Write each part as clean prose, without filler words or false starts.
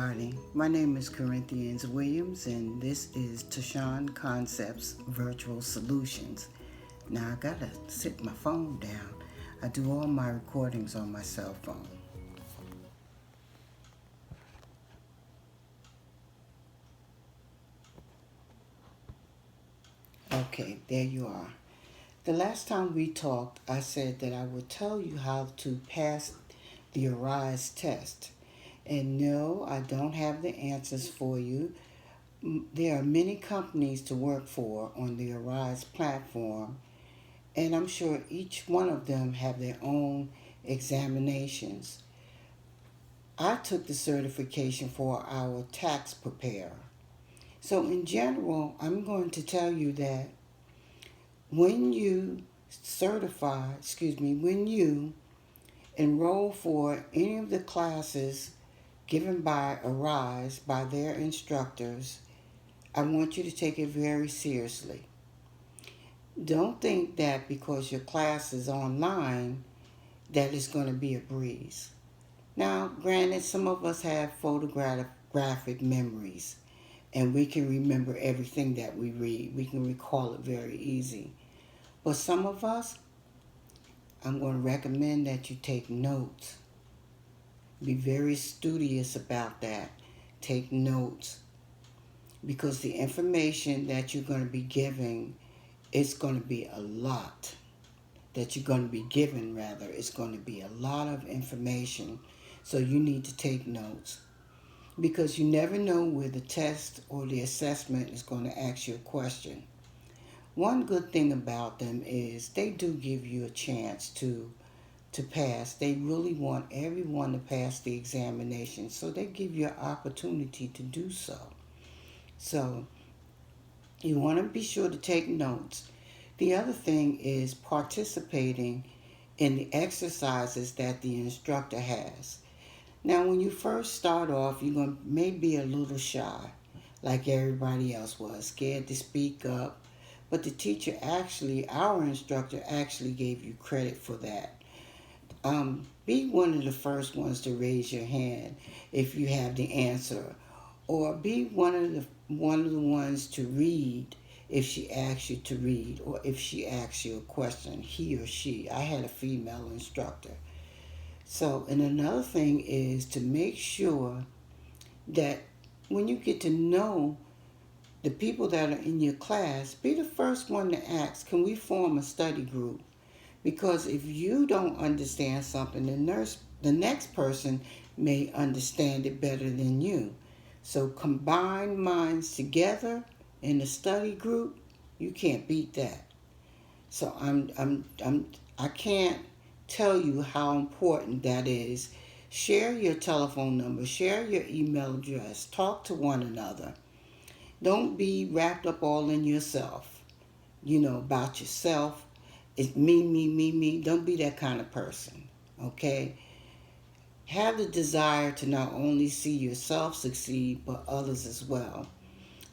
everybody. My name is Corinthians Williams, and this is TAShun Koncepts Virtual Solutions. Now, I gotta sit my phone down. I do all my recordings on my cell phone. Okay, there you are. The last time we talked, I said that I would tell you how to pass the ARISE test. And no, I don't have the answers for you. There are many companies to work for on the ARISE platform, and I'm sure each one of them have their own examinations. I took the certification for our tax preparer. So in general, I'm going to tell you that when you when you enroll for any of the classes given by ARISE by their instructors, I want you to take it very seriously. Don't think that because your class is online that it's going to be a breeze. Now, granted, some of us have photographic memories and we can remember everything that we read. We can recall it very easy. But some of us, I'm going to recommend that you take notes. Be very studious about that. Take notes. Because the information that you're going to be giving, it's going to be a lot. That you're going to be given, rather. It's going to be a lot of information. So you need to take notes. Because you never know where the test or the assessment is going to ask you a question. One good thing about them is they do give you a chance to pass. They really want everyone to pass the examination, so they give you an opportunity to do so. So you want to be sure to take notes. The other thing is participating in the exercises that the instructor has. Now, when you first start off, you're going to maybe be a little shy, like everybody else was, scared to speak up. But the teacher our instructor actually gave you credit for that. Be one of the first ones to raise your hand if you have the answer, or be one of the ones to read if she asks you to read, or if she asks you a question, he or she. I had a female instructor. So, and another thing is to make sure that when you get to know the people that are in your class, be the first one to ask, can we form a study group? Because if you don't understand something, the next person may understand it better than you. So combine minds together in a study group, you can't beat that. So I can't tell you how important that is. Share your telephone number, share your email address, talk to one another. Don't be wrapped up all in yourself, about yourself. It's me, me, me, me. Don't be that kind of person, okay? Have the desire to not only see yourself succeed, but others as well.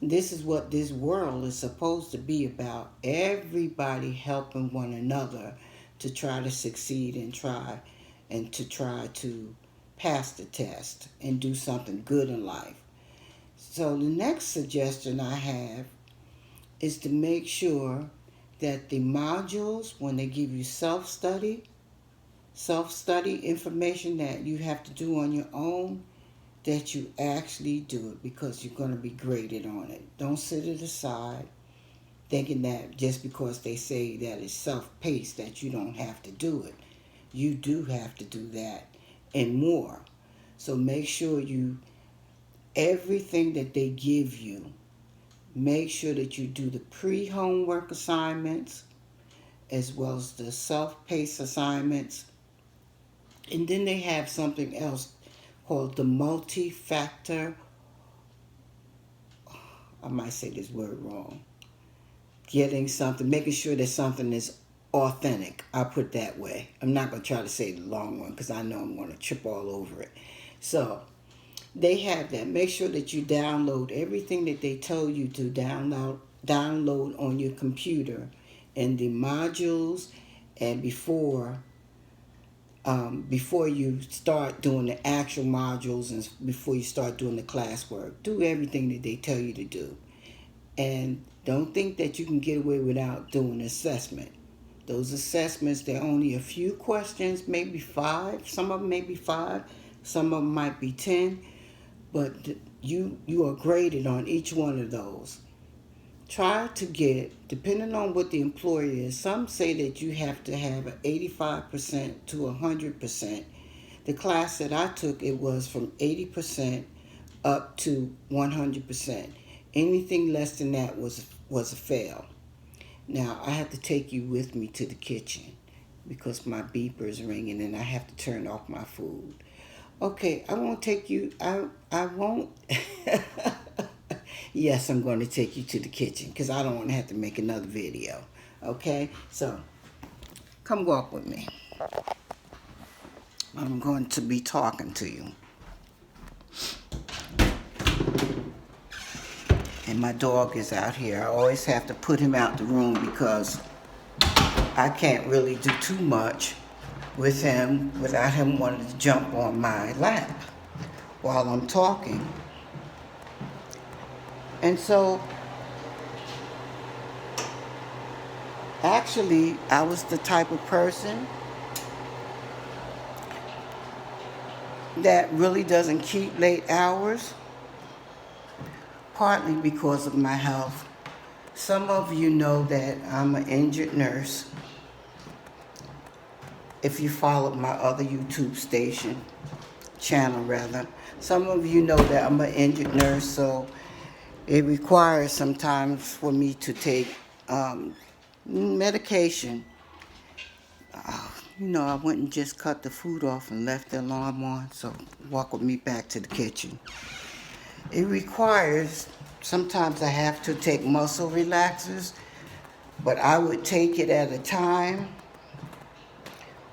This is what this world is supposed to be about. Everybody helping one another to try to succeed and try to pass the test and do something good in life. So the next suggestion I have is to make sure that the modules, when they give you self-study information that you have to do on your own, that you actually do it, because you're going to be graded on it. Don't sit it aside thinking that just because they say that it's self-paced that you don't have to do it. You do have to do that and more. So make sure everything that they give you, make sure that you do the pre-homework assignments as well as the self-paced assignments. And then they have something else called the multi-factor, I might say this word wrong, making sure that something is authentic. I'll put it that way. I'm not going to try to say the long one because I know I'm going to trip all over it. So they have that. Make sure that you download everything that they told you to download on your computer, and the modules, and before before you start doing the actual modules and before you start doing the classwork. Do everything that they tell you to do. And don't think that you can get away without doing assessment. Those assessments, they're only a few questions, maybe 5. Some of them may be 5. Some of them might be 10. But you are graded on each one of those. Try to get, depending on what the employer is, some say that you have to have an 85% to 100%. The class that I took, it was from 80% up to 100%. Anything less than that was a fail. Now, I have to take you with me to the kitchen because my beeper is ringing and I have to turn off my food. Okay, I won't take you, I won't. Yes, I'm going to take you to the kitchen because I don't want to have to make another video. Okay, so come walk with me. I'm going to be talking to you. And my dog is out here. I always have to put him out the room because I can't really do too much with him without him wanting to jump on my lap while I'm talking. And so, actually, I was the type of person that really doesn't keep late hours, partly because of my health. Some of you know that I'm an injured nurse. If you followed my other YouTube channel rather, some of you know that I'm an injured nurse, so it requires sometimes for me to take medication. I went and just cut the food off and left the alarm on, so walk with me back to the kitchen. It requires, sometimes I have to take muscle relaxers, but I would take it at a time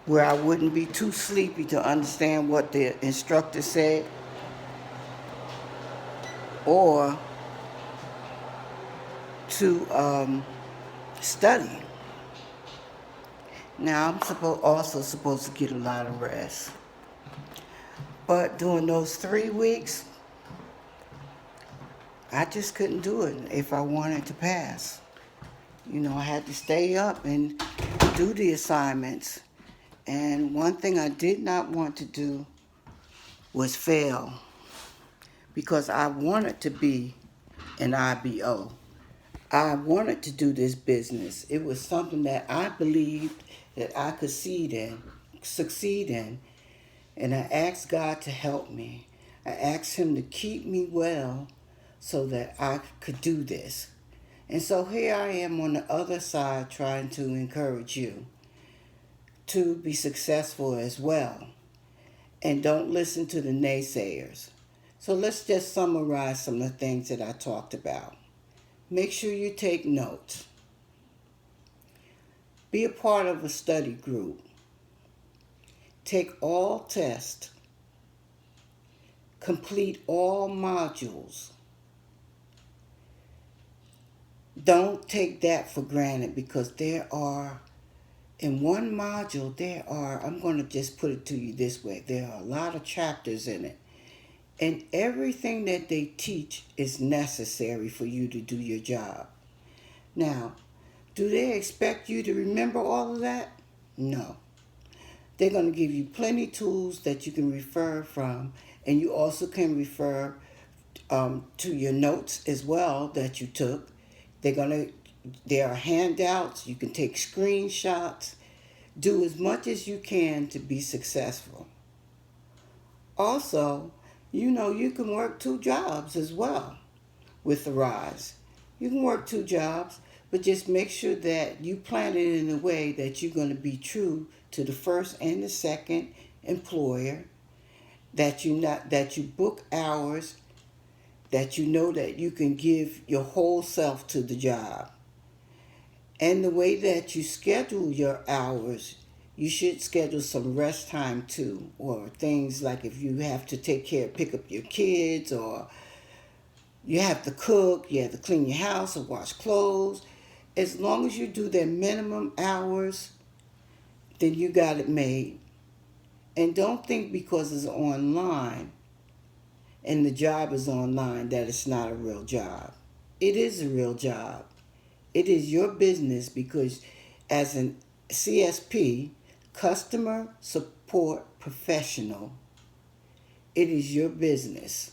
where I wouldn't be too sleepy to understand what the instructor said, or to study. Now, I'm also supposed to get a lot of rest. But during those 3 weeks, I just couldn't do it if I wanted to pass. I had to stay up and do the assignments. And one thing I did not want to do was fail, because I wanted to be an IBO. I wanted to do this business. It was something that I believed that I could succeed in. And I asked God to help me. I asked him to keep me well so that I could do this. And so here I am on the other side trying to encourage you to be successful as well. And don't listen to the naysayers. So let's just summarize some of the things that I talked about. Make sure you take notes. Be a part of a study group. Take all tests. Complete all modules. Don't take that for granted, because in one module, I'm going to just put it to you this way, there are a lot of chapters in it. And everything that they teach is necessary for you to do your job. Now, do they expect you to remember all of that? No. They're going to give you plenty of tools that you can refer from, and you also can refer to your notes as well that you took. There are handouts. You can take screenshots. Do as much as you can to be successful. Also, you can work 2 jobs as well with the Rise. You can work 2 jobs, but just make sure that you plan it in a way that you're going to be true to the first and the second employer, that you book hours, that you know that you can give your whole self to the job. And the way that you schedule your hours, you should schedule some rest time too, or things like if you have to pick up your kids, or you have to cook, you have to clean your house or wash clothes. As long as you do their minimum hours, then you got it made. And don't think because it's online and the job is online that it's not a real job. It is a real job. It is your business because as an CSP, customer support professional, it is your business.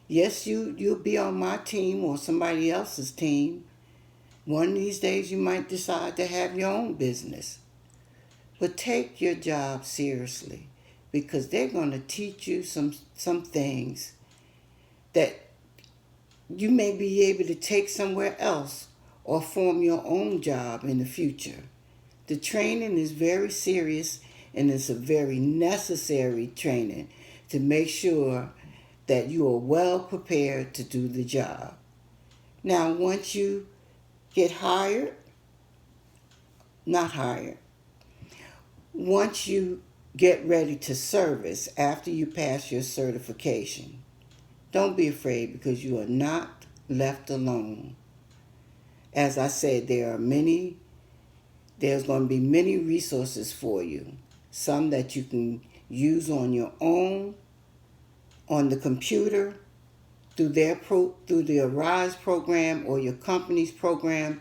Yes, you'll be on my team or somebody else's team. One of these days you might decide to have your own business. But take your job seriously because they're going to teach you some things that you may be able to take somewhere else or form your own job in the future. The training is very serious and it's a very necessary training to make sure that you are well prepared to do the job. Now, once you get hired, not hired, once you get ready to service after you pass your certification, don't be afraid because you are not left alone. As I said, there's going to be many resources for you. Some that you can use on your own, on the computer, through the Arise program or your company's program,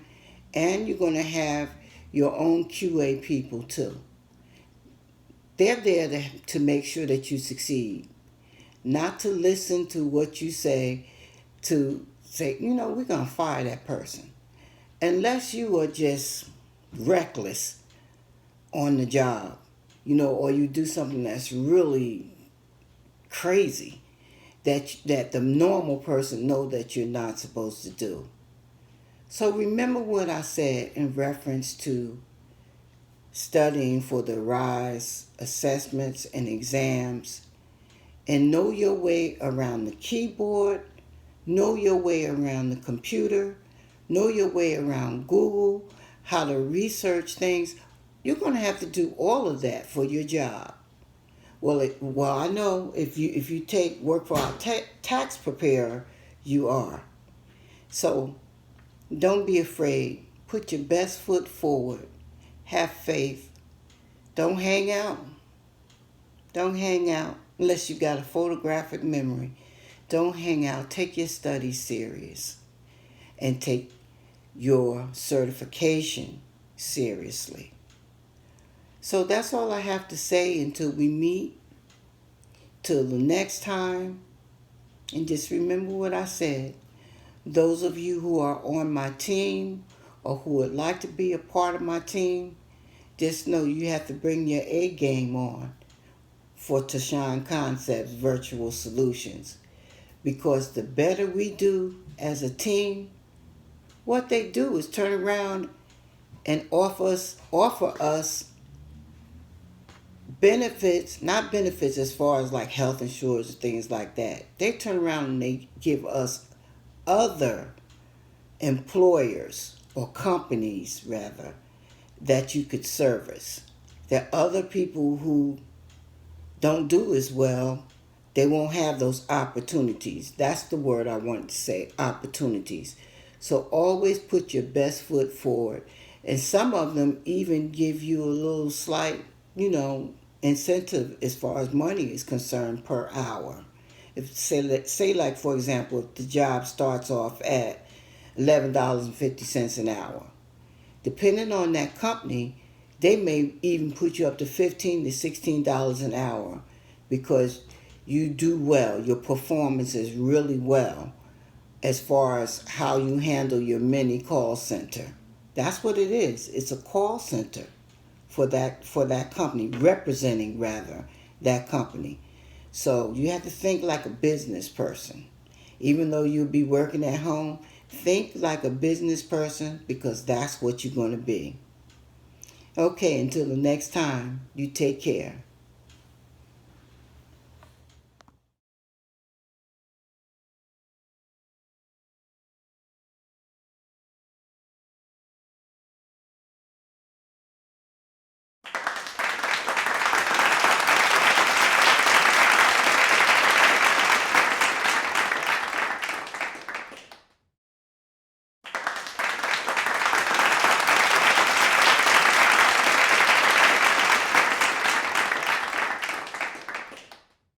and you're going to have your own QA people too. They're there to make sure that you succeed, not to listen to what you say, to say, we're going to fire that person. Unless you are just reckless on the job, or you do something that's really crazy that the normal person know that you're not supposed to do. So remember what I said in reference to studying for the RISE assessments and exams, and know your way around the keyboard, know your way around the computer, know your way around Google, how to research things. You're going to have to do all of that for your job. Well, I know if you take work for our tax preparer, you are. So don't be afraid. Put your best foot forward. Have faith. Don't hang out. Don't hang out unless you got a photographic memory. Don't hang out. Take your studies serious and take your certification seriously. So that's all I have to say until we meet. Till the next time. And just remember what I said. Those of you who are on my team or who would like to be a part of my team, just know you have to bring your A game on for TAShun Koncepts Virtual Solutions. Because the better we do as a team, what they do is turn around and offer us benefits, not benefits as far as like health insurance and things like that. They turn around and they give us other employers or companies rather that you could service. There are other people who don't do as well. They won't have those opportunities. That's the word I wanted to say, opportunities. So always put your best foot forward. And some of them even give you a little slight, incentive as far as money is concerned per hour. If say like for example, if the job starts off at $11.50 an hour, depending on that company, they may even put you up to $15 to $16 an hour because you do well. Your performance is really well as far as how you handle your mini call center. That's what it is. It's a call center for that company, representing rather that company. So you have to think like a business person. Even though you'll be working at home, think like a business person because that's what you're going to be. Okay, until the next time, you take care.